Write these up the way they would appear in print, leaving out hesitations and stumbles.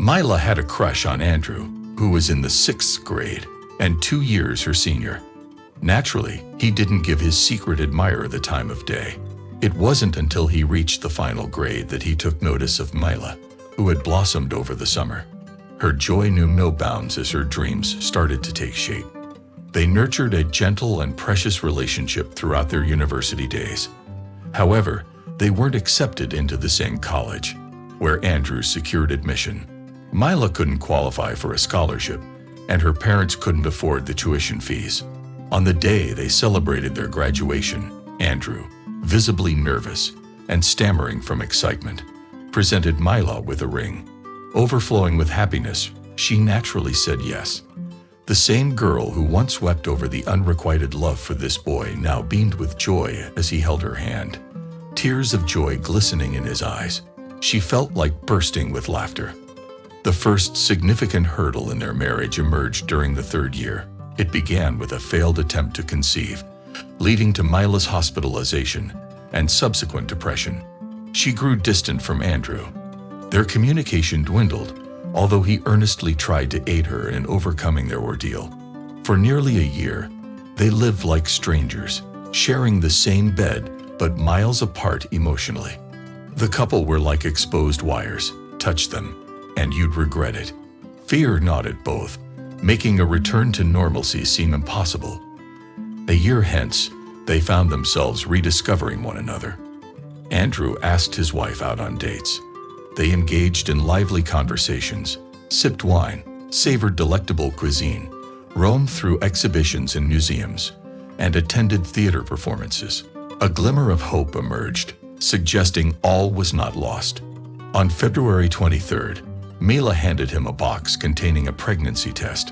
Mila had a crush on Andrew, who was in the 6th grade and 2 years her senior. Naturally, he didn't give his secret admirer the time of day. It wasn't until he reached the final grade that he took notice of Mila, who had blossomed over the summer. Her joy knew no bounds as her dreams started to take shape. They nurtured a gentle and precious relationship throughout their university days. However, they weren't accepted into the same college, where Andrew secured admission. Mila couldn't qualify for a scholarship, and her parents couldn't afford the tuition fees. On the day they celebrated their graduation, Andrew, visibly nervous and stammering from excitement, presented Mila with a ring. Overflowing with happiness, she naturally said yes. The same girl who once wept over the unrequited love for this boy now beamed with joy as he held her hand, tears of joy glistening in his eyes. She felt like bursting with laughter. The first significant hurdle in their marriage emerged during the 3rd year. It began with a failed attempt to conceive, leading to Mila's hospitalization and subsequent depression. She grew distant from Andrew. Their communication dwindled, although he earnestly tried to aid her in overcoming their ordeal. For nearly a year, they lived like strangers, sharing the same bed but miles apart emotionally. The couple were like exposed wires. Touch them, and you'd regret it. Fear gnawed at both, making a return to normalcy seem impossible. A year hence, they found themselves rediscovering one another. Andrew asked his wife out on dates. They engaged in lively conversations, sipped wine, savored delectable cuisine, roamed through exhibitions and museums, and attended theater performances. A glimmer of hope emerged, suggesting all was not lost. On February 23rd, Mila handed him a box containing a pregnancy test.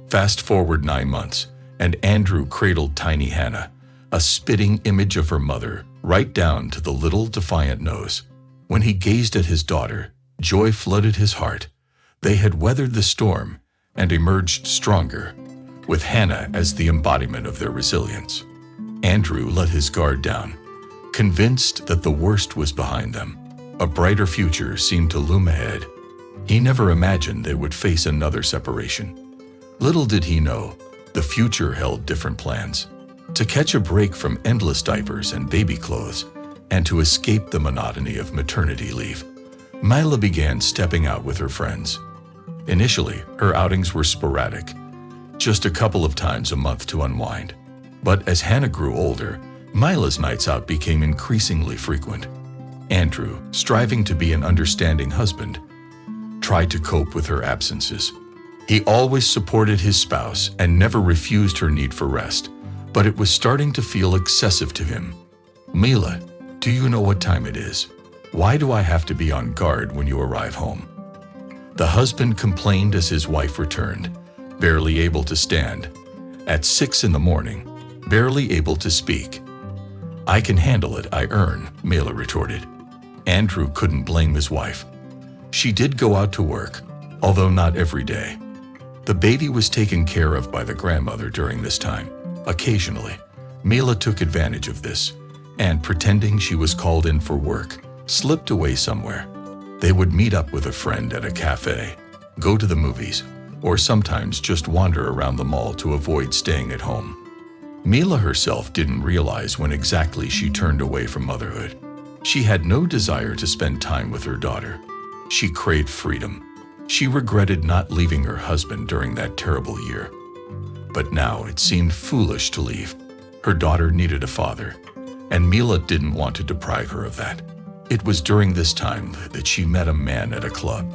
Fast forward 9 months, and Andrew cradled tiny Hannah, a spitting image of her mother, right down to the little defiant nose. When he gazed at his daughter, joy flooded his heart. They had weathered the storm and emerged stronger, with Hannah as the embodiment of their resilience. Andrew let his guard down, convinced that the worst was behind them. A brighter future seemed to loom ahead. He never imagined they would face another separation. Little did he know, the future held different plans. To catch a break from endless diapers and baby clothes, and to escape the monotony of maternity leave, Mila began stepping out with her friends. Initially, her outings were sporadic, just a couple of times a month to unwind. But as Hannah grew older, Mila's nights out became increasingly frequent. Andrew, striving to be an understanding husband, tried to cope with her absences. He always supported his spouse and never refused her need for rest, but it was starting to feel excessive to him. "Mila, do you know what time it is? Why do I have to be on guard when you arrive home?" The husband complained as his wife returned, barely able to stand. At 6 in the morning, barely able to speak. "I can handle it, I earn," Mila retorted. Andrew couldn't blame his wife. She did go out to work, although not every day. The baby was taken care of by the grandmother during this time. Occasionally, Mila took advantage of this, and pretending she was called in for work, slipped away somewhere. They would meet up with a friend at a cafe, go to the movies, or sometimes just wander around the mall to avoid staying at home. Mila herself didn't realize when exactly she turned away from motherhood. She had no desire to spend time with her daughter. She craved freedom. She regretted not leaving her husband during that terrible year. But now it seemed foolish to leave. Her daughter needed a father, and Mila didn't want to deprive her of that. It was during this time that she met a man at a club.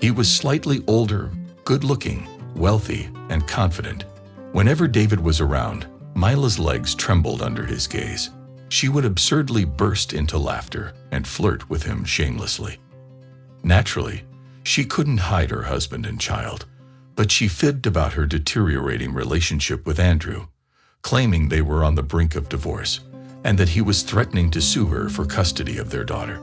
He was slightly older, good-looking, wealthy, and confident. Whenever David was around, Mila's legs trembled under his gaze. She would absurdly burst into laughter and flirt with him shamelessly. Naturally, she couldn't hide her husband and child, but she fibbed about her deteriorating relationship with Andrew, claiming they were on the brink of divorce and that he was threatening to sue her for custody of their daughter.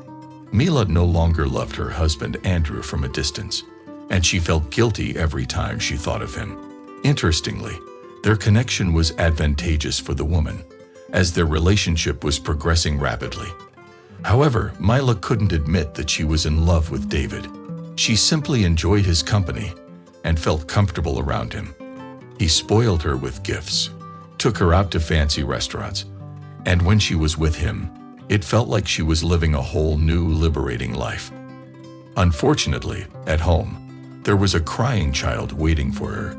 Mila no longer loved her husband Andrew from a distance, and she felt guilty every time she thought of him. Interestingly, their connection was advantageous for the woman, as their relationship was progressing rapidly. However, Mila couldn't admit that she was in love with David. She simply enjoyed his company and felt comfortable around him. He spoiled her with gifts, took her out to fancy restaurants, and when she was with him, it felt like she was living a whole new, liberating life. Unfortunately, at home, there was a crying child waiting for her,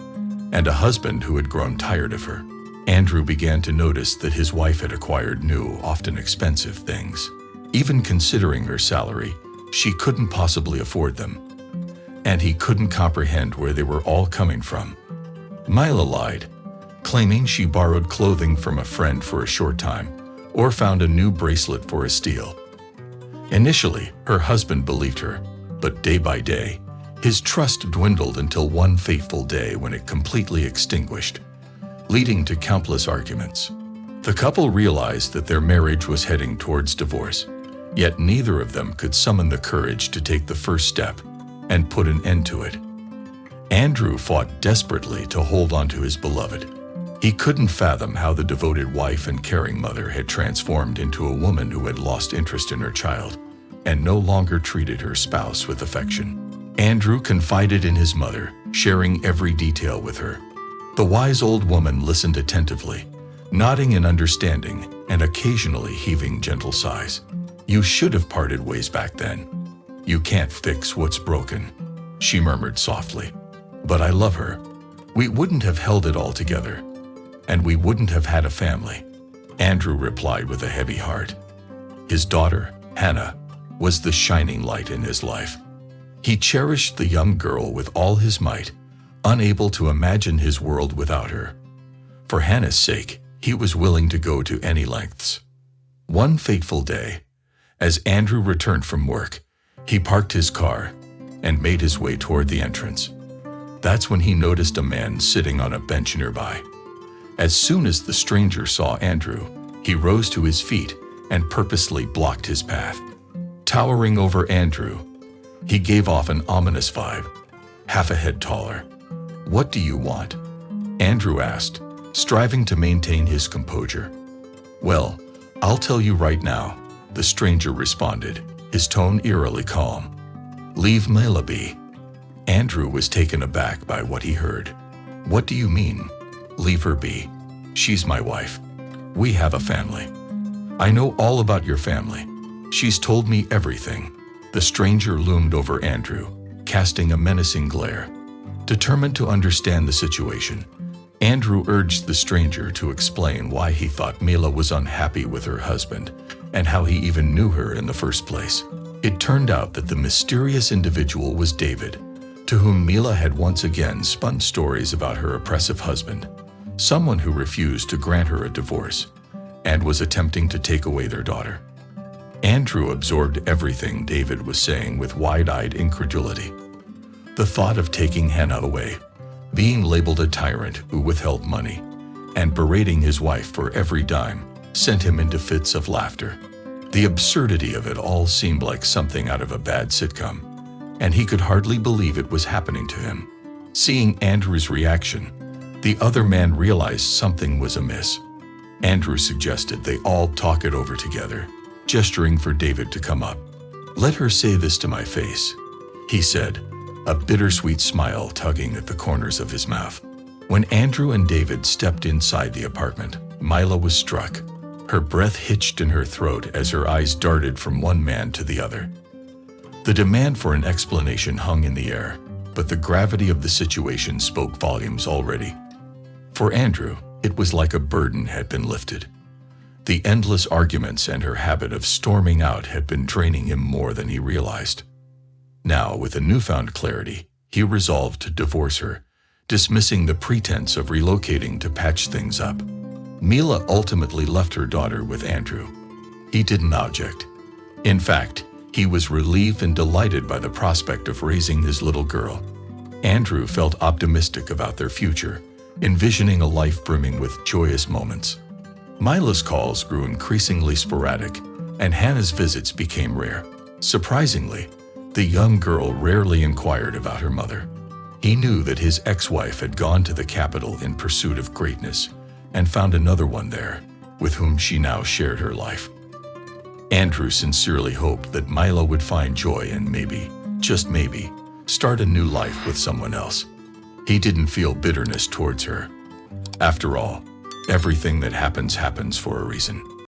and a husband who had grown tired of her. Andrew began to notice that his wife had acquired new, often expensive things. Even considering her salary, she couldn't possibly afford them, and he couldn't comprehend where they were all coming from. Mila lied, claiming she borrowed clothing from a friend for a short time, or found a new bracelet for a steal. Initially, her husband believed her, but day by day, his trust dwindled until one fateful day when it completely extinguished, leading to countless arguments. The couple realized that their marriage was heading towards divorce, yet neither of them could summon the courage to take the first step and put an end to it. Andrew fought desperately to hold on to his beloved. He couldn't fathom how the devoted wife and caring mother had transformed into a woman who had lost interest in her child and no longer treated her spouse with affection. Andrew confided in his mother, sharing every detail with her. The wise old woman listened attentively, nodding in understanding and occasionally heaving gentle sighs. "You should have parted ways back then. You can't fix what's broken," she murmured softly. "But I love her. We wouldn't have held it all together, and we wouldn't have had a family," Andrew replied with a heavy heart. His daughter, Hannah, was the shining light in his life. He cherished the young girl with all his might, unable to imagine his world without her. For Hannah's sake, he was willing to go to any lengths. One fateful day, as Andrew returned from work, he parked his car and made his way toward the entrance. That's when he noticed a man sitting on a bench nearby. As soon as the stranger saw Andrew, he rose to his feet and purposely blocked his path. Towering over Andrew, he gave off an ominous vibe, half a head taller. "What do you want?" Andrew asked, striving to maintain his composure. "Well, I'll tell you right now," the stranger responded, his tone eerily calm. "Leave Mila be." Andrew was taken aback by what he heard. "What do you mean, leave her be? She's my wife. We have a family. I know all about your family. She's told me everything." The stranger loomed over Andrew, casting a menacing glare. Determined to understand the situation, Andrew urged the stranger to explain why he thought Mila was unhappy with her husband and how he even knew her in the first place. It turned out that the mysterious individual was David, to whom Mila had once again spun stories about her oppressive husband, someone who refused to grant her a divorce and was attempting to take away their daughter. Andrew absorbed everything David was saying with wide-eyed incredulity. The thought of taking Hannah away, being labeled a tyrant who withheld money, and berating his wife for every dime sent him into fits of laughter. The absurdity of it all seemed like something out of a bad sitcom, and he could hardly believe it was happening to him. Seeing Andrew's reaction, the other man realized something was amiss. Andrew suggested they all talk it over together, gesturing for David to come up. "Let her say this to my face," he said, a bittersweet smile tugging at the corners of his mouth. When Andrew and David stepped inside the apartment, Mila was struck. Her breath hitched in her throat as her eyes darted from one man to the other. The demand for an explanation hung in the air, but the gravity of the situation spoke volumes already. For Andrew, it was like a burden had been lifted. The endless arguments and her habit of storming out had been draining him more than he realized. Now, with a newfound clarity, he resolved to divorce her, dismissing the pretense of relocating to patch things up. Mila ultimately left her daughter with Andrew. He didn't object. In fact, he was relieved and delighted by the prospect of raising his little girl. Andrew felt optimistic about their future, envisioning a life brimming with joyous moments. Mila's calls grew increasingly sporadic, and Hannah's visits became rare. Surprisingly, the young girl rarely inquired about her mother. He knew that his ex-wife had gone to the capital in pursuit of greatness and found another one there, with whom she now shared her life. Andrew sincerely hoped that Mila would find joy and maybe, just maybe, start a new life with someone else. He didn't feel bitterness towards her. After all, everything that happens for a reason.